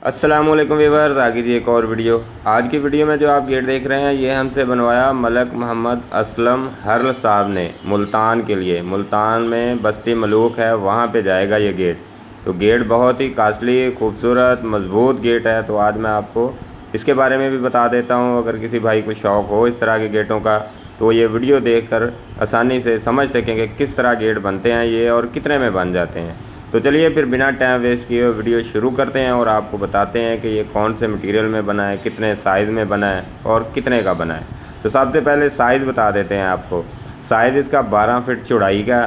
अस्सलामुअलैकुम व्यूअर्स, आगे जी एक और वीडियो। आज की वीडियो में जो आप गेट देख रहे हैं ये हमसे बनवाया मलक मोहम्मद असलम हर्ल साहब ने मुल्तान के लिए। मुल्तान में बस्ती मलूक है, वहाँ पे जाएगा ये गेट। तो गेट बहुत ही कास्टली, खूबसूरत, मजबूत गेट है। तो आज मैं आपको इसके बारे में भी बता देता हूँ। अगर किसी भाई को शौक़ हो इस तरह के गेटों का तो ये वीडियो देखकर आसानी से समझ सकेंगे किस तरह गेट बनते हैं ये और कितने में बन जाते हैं। तो चलिए फिर बिना टाइम वेस्ट किए वीडियो शुरू करते हैं और आपको बताते हैं कि ये कौन से मटेरियल में बना है, कितने साइज़ में बना है और कितने का बना है। तो सबसे पहले साइज़ बता देते हैं आपको। साइज़ इसका 12 फीट चौड़ाई का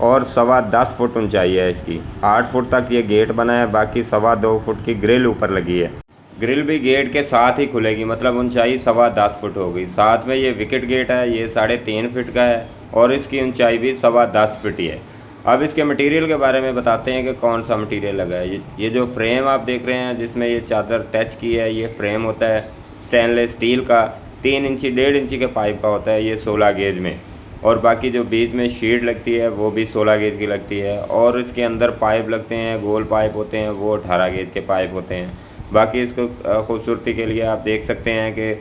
और 10.25 फुट ऊंचाई है इसकी। 8 फुट तक ये गेट बना है, बाकी 2.25 फुट की ग्रिल ऊपर लगी है। ग्रिल भी गेट के साथ ही खुलेगी, मतलब ऊंचाई 10.25 फुट होगी। साथ में ये विकेट गेट है, ये 3.5 फीट का है और इसकी ऊंचाई भी 10.25 फीट ही है। अब इसके मटेरियल के बारे में बताते हैं कि कौन सा मटेरियल लगा है। ये जो फ्रेम आप देख रहे हैं जिसमें ये चादर टच की है, ये फ्रेम होता है स्टेनलेस स्टील का, 3 इंची 1.5 इंची के पाइप का होता है ये 16 गेज में। और बाकी जो बीच में शीट लगती है वो भी 16 गेज की लगती है। और इसके अंदर पाइप लगते हैं, गोल पाइप होते हैं, वो 18 गेज के पाइप होते हैं। बाकी इसको खूबसूरती के लिए आप देख सकते हैं कि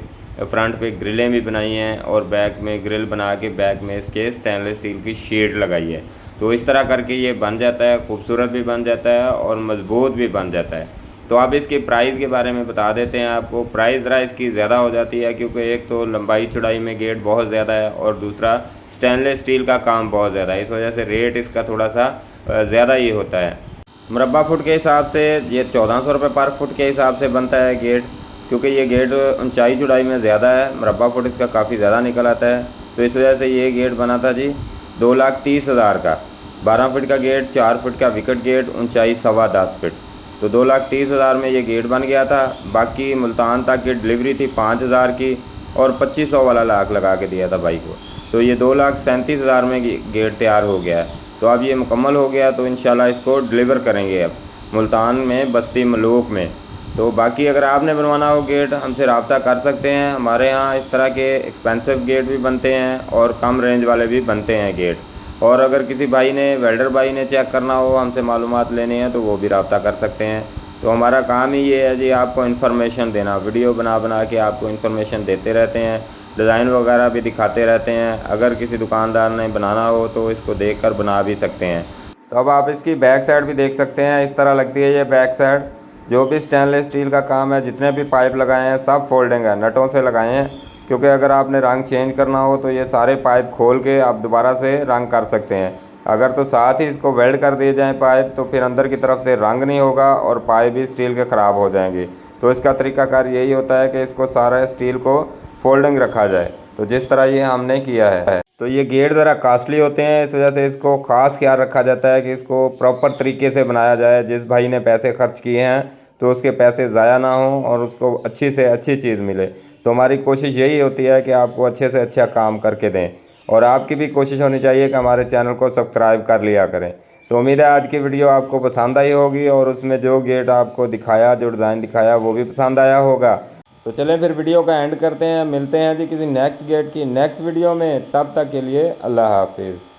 फ्रंट पे ग्रिलें भी बनाई हैं और बैक में ग्रिल बना के बैक में इसके स्टेनलेस स्टील की शीट लगाई है। तो इस तरह करके ये बन जाता है, खूबसूरत भी बन जाता है और मज़बूत भी बन जाता है। तो अब इसकी प्राइस के बारे में बता देते हैं आपको। प्राइस ज़रा इसकी ज़्यादा हो जाती है क्योंकि एक तो लंबाई चौड़ाई में गेट बहुत ज़्यादा है और दूसरा स्टेनलेस स्टील का काम बहुत ज़्यादा है। इस वजह से रेट इसका थोड़ा सा ज़्यादा ही होता है। मुरब्बा फुट के हिसाब से ये 1400 रुपये पर फुट के हिसाब से बनता है गेट, क्योंकि ये गेट ऊंचाई चौड़ाई में ज़्यादा है, मुरब्बा फुट इसका काफ़ी ज़्यादा निकल आता है। तो इस वजह से ये गेट बना था जी 2,30,000 का। 12 फीट का गेट, 4 फीट का विकेट गेट, ऊंचाई 10.25 फीट। तो 2,30,000 में ये गेट बन गया था। बाकी मुल्तान तक की डिलीवरी थी 5,000 की और 2500 वाला लाख लगा के दिया था भाई को। तो ये 2,37,000 में गेट तैयार हो गया है। तो अब ये मुकम्मल हो गया तो इंशाल्लाह इसको डिलीवर करेंगे अब मुल्तान में बस्ती मलूक में। तो बाकी अगर आपने बनवाना हो गेट हमसे रब्ता कर सकते हैं। हमारे यहाँ इस तरह के एक्सपेंसिव गेट भी बनते हैं और कम रेंज वाले भी बनते हैं गेट। और अगर किसी भाई ने, वेल्डर भाई ने चेक करना हो, हमसे मालूमात लेनी है तो वो भी रब्ता कर सकते हैं। तो हमारा काम ही ये है जी आपको इन्फॉर्मेशन देना, वीडियो बना बना के आपको इन्फॉर्मेशन देते रहते हैं, डिज़ाइन वगैरह भी दिखाते रहते हैं। अगर किसी दुकानदार ने बनाना हो तो इसको देखकर बना भी सकते हैं। तो अब आप इसकी बैक साइड भी देख सकते हैं, इस तरह लगती है ये बैक साइड। जो भी स्टेनलेस स्टील का काम है, जितने भी पाइप लगाए हैं सब फोल्डिंग है, नटों से लगाए हैं। क्योंकि अगर आपने रंग चेंज करना हो तो ये सारे पाइप खोल के आप दोबारा से रंग कर सकते हैं। अगर तो साथ ही इसको वेल्ड कर दिए जाएँ पाइप तो फिर अंदर की तरफ से रंग नहीं होगा और पाइप भी स्टील के ख़राब हो जाएंगे। तो इसका तरीकाकार यही होता है कि इसको सारा स्टील को फोल्डिंग रखा जाए, तो जिस तरह ये हमने किया है। तो ये गेट ज़रा कास्टली होते हैं, इस वजह से इसको ख़ास ख्याल रखा जाता है कि इसको प्रॉपर तरीके से बनाया जाए। जिस भाई ने पैसे खर्च किए हैं तो उसके पैसे ज़ाया ना हो और उसको अच्छी से अच्छी चीज़ मिले। तो हमारी कोशिश यही होती है कि आपको अच्छे से अच्छा काम करके दें और आपकी भी कोशिश होनी चाहिए कि हमारे चैनल को सब्सक्राइब कर लिया करें। तो उम्मीद है आज की वीडियो आपको पसंद आई होगी और उसमें जो गेट आपको दिखाया, जो डिज़ाइन दिखाया वो भी पसंद आया होगा। तो चलें फिर वीडियो का एंड करते हैं। मिलते हैं जी किसी नेक्स्ट गेट की नेक्स्ट वीडियो में। तब तक के लिए अल्लाह हाफिज़।